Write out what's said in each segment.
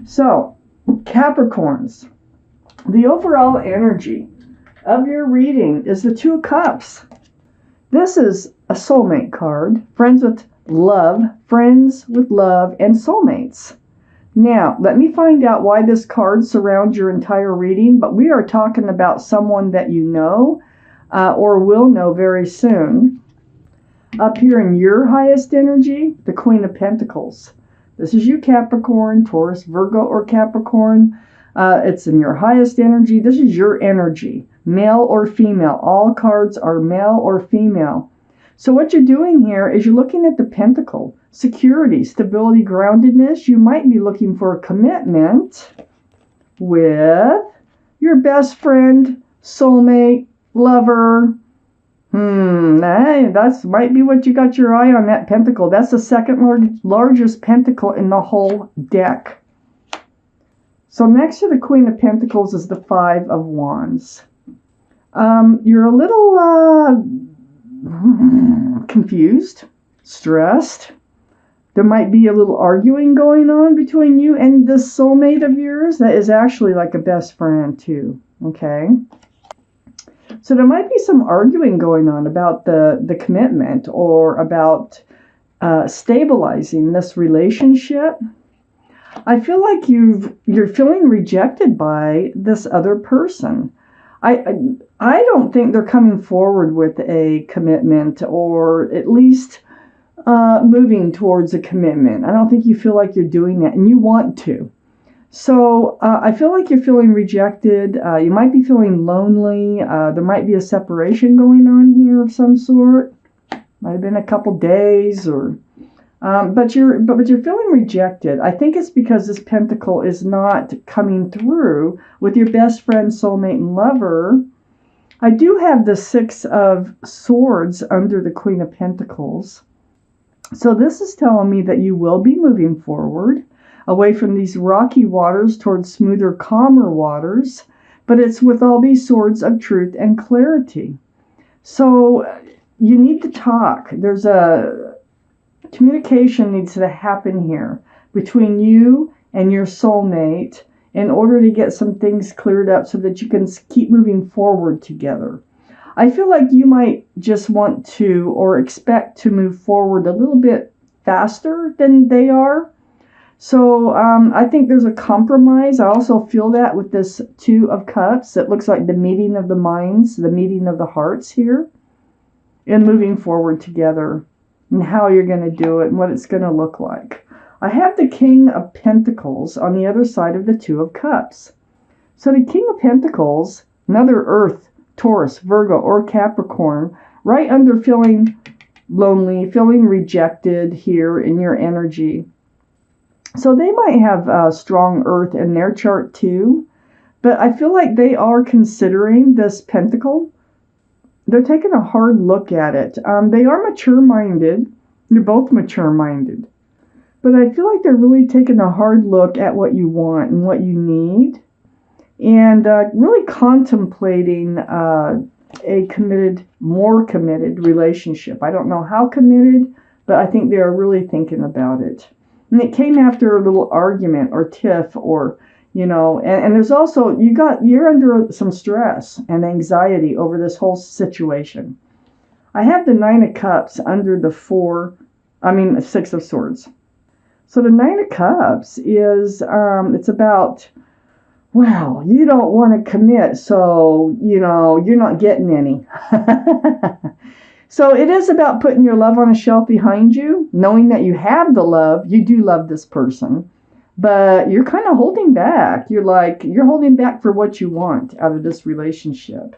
So, Capricorns, the overall energy of your reading is the Two of Cups. This is a soulmate card, friends with love, and soulmates. Now, let me find out why this card surrounds your entire reading, but we are talking about someone that you know or will know very soon. Up here in your highest energy, the Queen of Pentacles. This is you, Capricorn, Taurus, Virgo, or Capricorn. It's in your highest energy. This is your energy, male or female. All cards are male or female. So what you're doing here is you're looking at the pentacle, security, stability, groundedness. You might be looking for a commitment with your best friend, soulmate, lover. That might be what you got your eye on, that pentacle. That's the second largest pentacle in the whole deck. So next to the Queen of Pentacles is the Five of Wands. You're a little confused, stressed. There might be a little arguing going on between you and this soulmate of yours that is actually like a best friend too, okay? So there might be some arguing going on about the commitment or about stabilizing this relationship. I feel like you're feeling rejected by this other person. I don't think they're coming forward with a commitment, or at least moving towards a commitment. I don't think you feel like you're doing that, and you want to. So I feel like you're feeling rejected. You might be feeling lonely. There might be a separation going on here of some sort. Might have been a couple days, or but you're feeling rejected. I think it's because this pentacle is not coming through with your best friend, soulmate, and lover. I do have the Six of Swords under the Queen of Pentacles. So this is telling me that you will be moving forward away from these rocky waters towards smoother, calmer waters, but it's with all these swords of truth and clarity. So you need to talk. There's a communication needs to happen here between you and your soulmate in order to get some things cleared up so that you can keep moving forward together. I feel like you might just want to or expect to move forward a little bit faster than they are. So I think there's a compromise. I also feel that with this Two of Cups. It looks like the meeting of the minds, the meeting of the hearts here, and moving forward together, and how you're going to do it and what it's going to look like. I have the King of Pentacles on the other side of the Two of Cups. So the King of Pentacles, another Earth, Taurus, Virgo, or Capricorn, right under feeling lonely, feeling rejected here in your energy. So they might have strong Earth in their chart too, but I feel like they are considering this pentacle. They're taking a hard look at it. They are mature-minded. You're both mature-minded. But I feel like they're really taking a hard look at what you want and what you need, and really contemplating a committed, more committed relationship. I don't know how committed, but I think they are really thinking about it. And it came after a little argument or tiff, or, you know, and there's also, you're under some stress and anxiety over this whole situation. I have the Nine of Cups under the Six of Swords. So the Nine of Cups is, it's about, well, you don't want to commit, so, you know, you're not getting any. So it is about putting your love on a shelf behind you, knowing that you have the love. You do love this person, but you're kind of holding back. You're holding back for what you want out of this relationship.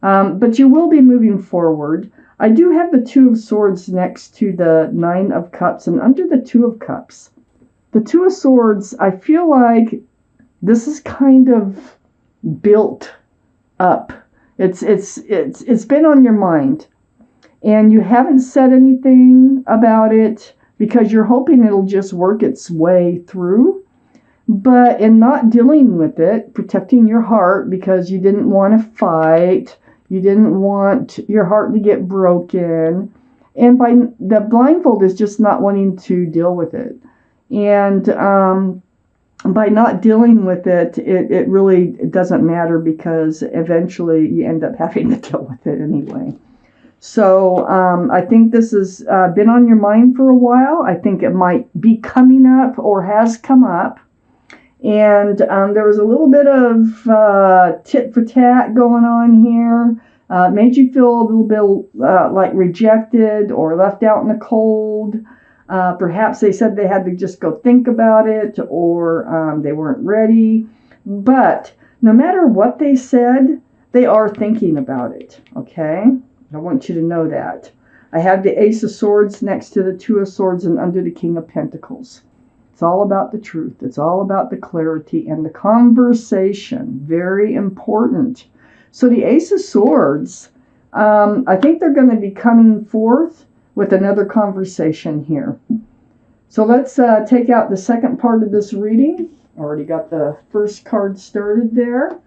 But you will be moving forward. I do have the Two of Swords next to the Nine of Cups and under the Two of Cups. The Two of Swords, I feel like this is kind of built up. It's been on your mind, and you haven't said anything about it because you're hoping it'll just work its way through. But in not dealing with it, protecting your heart because you didn't want to fight, you didn't want your heart to get broken, and by the blindfold is just not wanting to deal with it. And by not dealing with it, it really doesn't matter, because eventually you end up having to deal with it anyway. So I think this has been on your mind for a while. I think it might be coming up or has come up. And there was a little bit of tit for tat going on here. Made you feel a little bit like rejected or left out in the cold. Perhaps they said they had to just go think about it, or they weren't ready. But no matter what they said, they are thinking about it, okay? I want you to know that. I have the Ace of Swords next to the Two of Swords and under the King of Pentacles. It's all about the truth. It's all about the clarity and the conversation. Very important. So the Ace of Swords, I think they're going to be coming forth with another conversation here. So let's take out the second part of this reading. Already got the first card started there.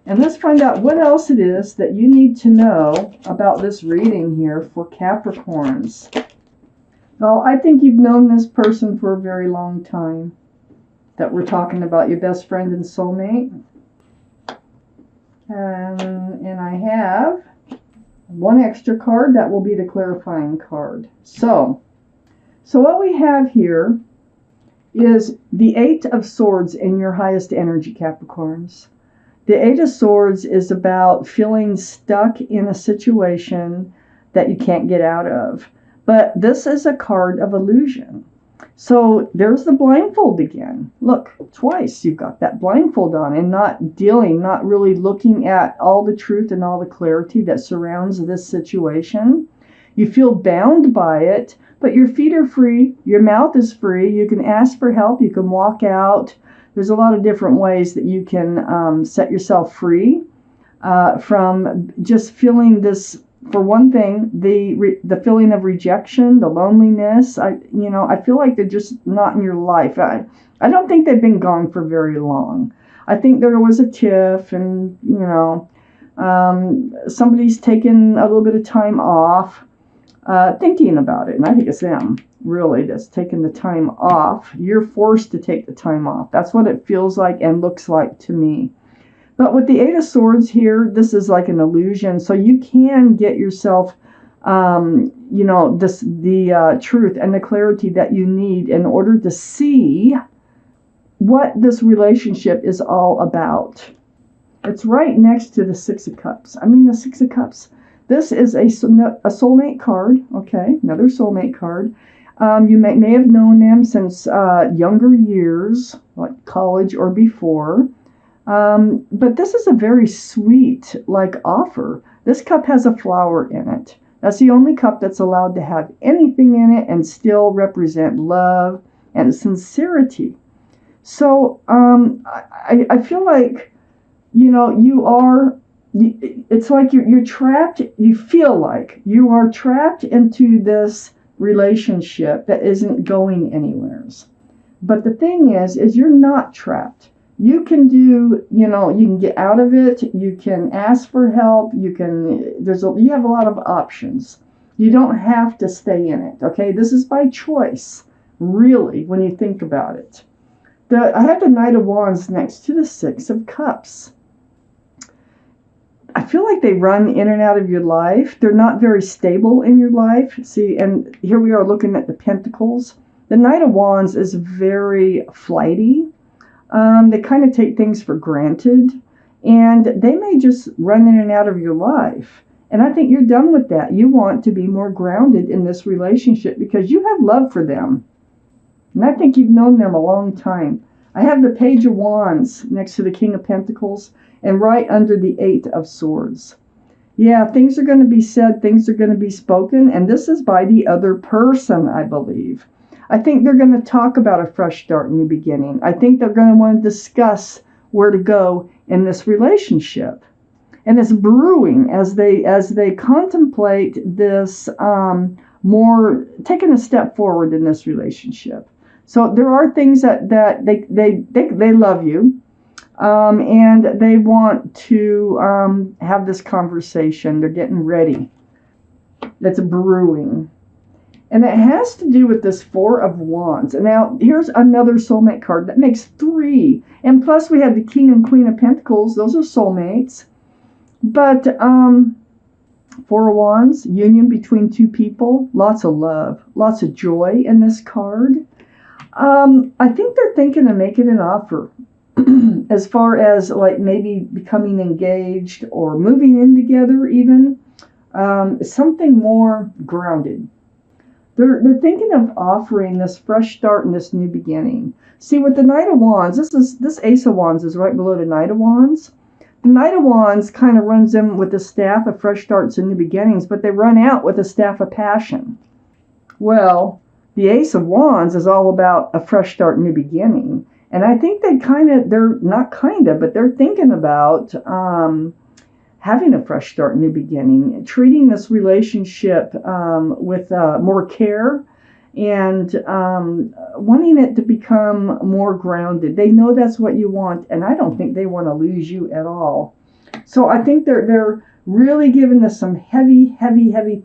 And let's find out what else it is that you need to know about this reading here for Capricorns. Well, I think you've known this person for a very long time. That we're talking about your best friend and soulmate. And I have one extra card. That will be the clarifying card. So what we have here is the Eight of Swords in your highest energy, Capricorns. The Eight of Swords is about feeling stuck in a situation that you can't get out of. But this is a card of illusion. So there's the blindfold again. Look, twice you've got that blindfold on and not really looking at all the truth and all the clarity that surrounds this situation. You feel bound by it, but your feet are free. Your mouth is free. You can ask for help. You can walk out. There's a lot of different ways that you can set yourself free from just feeling this. For one thing, the feeling of rejection, the loneliness. I feel like they're just not in your life. I don't think they've been gone for very long. I think there was a tiff, and somebody's taken a little bit of time off, thinking about it, and I think it's them really that's taking the time off. You're forced to take the time off. That's what it feels like and looks like to me. But with the Eight of Swords here, this is like an illusion. So you can get yourself, the truth and the clarity that you need in order to see what this relationship is all about. It's right next to the Six of Cups. I mean, the Six of Cups. This is a soulmate card. Okay, another soulmate card. You may have known them since younger years, like college or before. But this is a very sweet, offer. This cup has a flower in it. That's the only cup that's allowed to have anything in it and still represent love and sincerity. So, I feel like, it's like you're trapped. You feel like you are trapped into this relationship that isn't going anywhere. But the thing is you're not trapped. You can you can get out of it. You can ask for help. You have a lot of options. You don't have to stay in it. Okay, this is by choice, really, when you think about it. I have the Knight of Wands next to the Six of Cups. I feel like they run in and out of your life. They're not very stable in your life. See, and here we are looking at the Pentacles. The Knight of Wands is very flighty. They kind of take things for granted, and they may just run in and out of your life. And I think you're done with that. You want to be more grounded in this relationship because you have love for them. And I think you've known them a long time. I have the Page of Wands next to the King of Pentacles and right under the Eight of Swords. Yeah, things are going to be said, things are going to be spoken, and this is by the other person, I believe. I think they're going to talk about a fresh start, new beginning. I think they're going to want to discuss where to go in this relationship. And it's brewing as they contemplate this more, taking a step forward in this relationship. So there are things that they love you, and they want to have this conversation. They're getting ready. That's brewing. And it has to do with this Four of Wands. And now here's another soulmate card that makes 3. And plus we have the King and Queen of Pentacles. Those are soulmates. But Four of Wands, union between two people, lots of love, lots of joy in this card. I think they're thinking of making an offer as far as like maybe becoming engaged or moving in together even. Something more grounded. They're thinking of offering this fresh start and this new beginning. See, with the Knight of Wands, this Ace of Wands is right below the Knight of Wands. The Knight of Wands kind of runs in with the staff of fresh starts and new beginnings, but they run out with the staff of passion. Well, the Ace of Wands is all about a fresh start, new beginning. And I think they're thinking about having a fresh start, new beginning, treating this relationship with more care and wanting it to become more grounded. They know that's what you want, and I don't think they want to lose you at all. So I think they're really giving this some heavy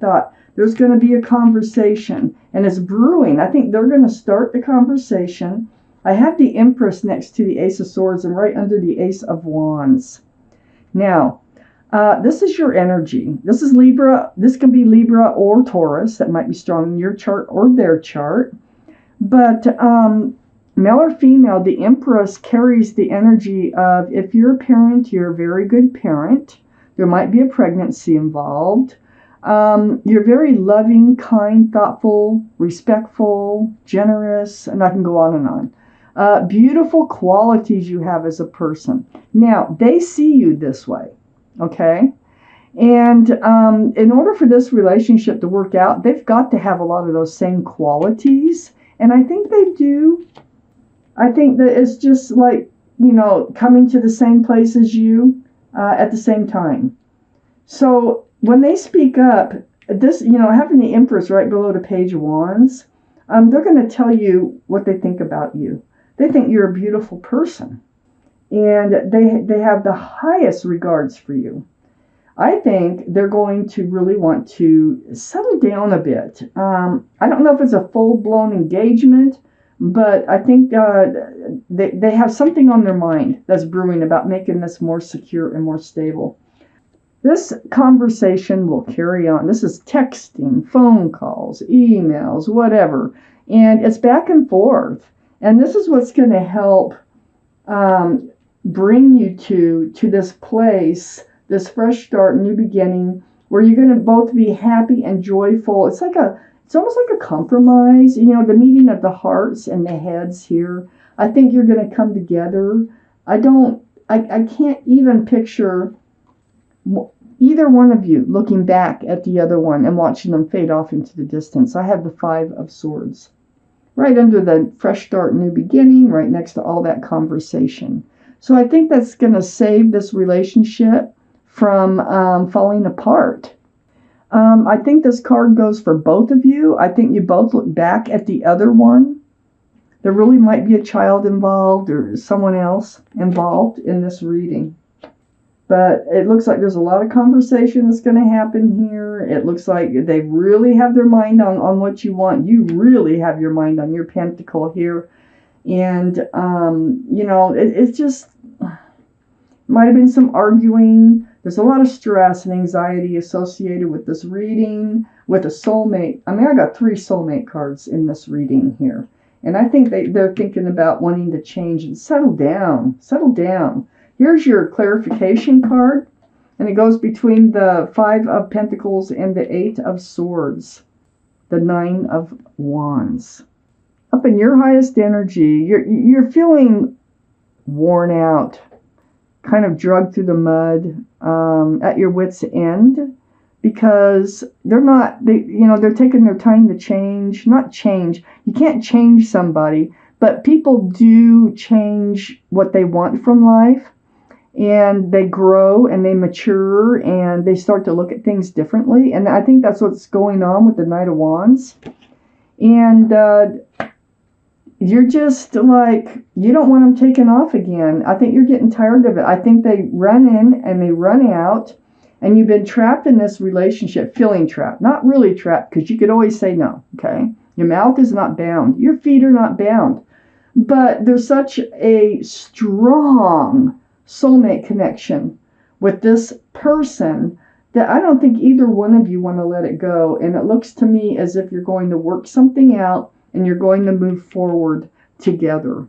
thought. There's going to be a conversation, and it's brewing. I think they're going to start the conversation. I have the Empress next to the Ace of Swords and right under the Ace of Wands. Now, this is your energy. This is Libra. This can be Libra or Taurus. That might be strong in your chart or their chart. But male or female, the Empress carries the energy of, if you're a parent, you're a very good parent. There might be a pregnancy involved. You're very loving, kind, thoughtful, respectful, generous, and I can go on and on. Beautiful qualities you have as a person. Now, they see you this way. Okay, and in order for this relationship to work out, they've got to have a lot of those same qualities, and I think they do. I think that it's just like, coming to the same place as you at the same time. So when they speak up, this, having the Empress right below the Page of Wands, they're going to tell you what they think about you. They think you're a beautiful person. And they have the highest regards for you. I think they're going to really want to settle down a bit. I don't know if it's a full-blown engagement, but I think they have something on their mind that's brewing about making this more secure and more stable. This conversation will carry on. This is texting, phone calls, emails, whatever. And it's back and forth. And this is what's going to help bring you to this place, this fresh start, new beginning, where you're going to both be happy and joyful. It's almost like a compromise, the meeting of the hearts and the heads here. I think you're going to come together. I can't even picture either one of you looking back at the other one and watching them fade off into the distance. I have the Five of Swords right under the fresh start, new beginning, right next to all that conversation. So I think that's going to save this relationship from falling apart. I think this card goes for both of you. I think you both look back at the other one. There really might be a child involved or someone else involved in this reading. But it looks like there's a lot of conversation that's going to happen here. It looks like they really have their mind on what you want. You really have your mind on your pentacle here. And, it's just, might have been some arguing. There's a lot of stress and anxiety associated with this reading, with a soulmate. I got 3 soulmate cards in this reading here. And I think they're thinking about wanting to change and settle down. Here's your clarification card. And it goes between the 5 of Pentacles and the 8 of Swords. The 9 of Wands. Up in your highest energy, you're feeling worn out, kind of dragged through the mud, at your wits' end, because they're taking their time to change. Not change. You can't change somebody, but people do change what they want from life, and they grow and they mature and they start to look at things differently. And I think that's what's going on with the Knight of Wands. And you're just like, you don't want them taken off again. I think you're getting tired of it. I think they run in and they run out, And you've been trapped in this relationship, feeling trapped. Not really trapped, because you could always say no, okay? Your mouth is not bound. Your feet are not bound. But there's such a strong soulmate connection with this person that I don't think either one of you want to let it go. And it looks to me as if you're going to work something out and you're going to move forward together.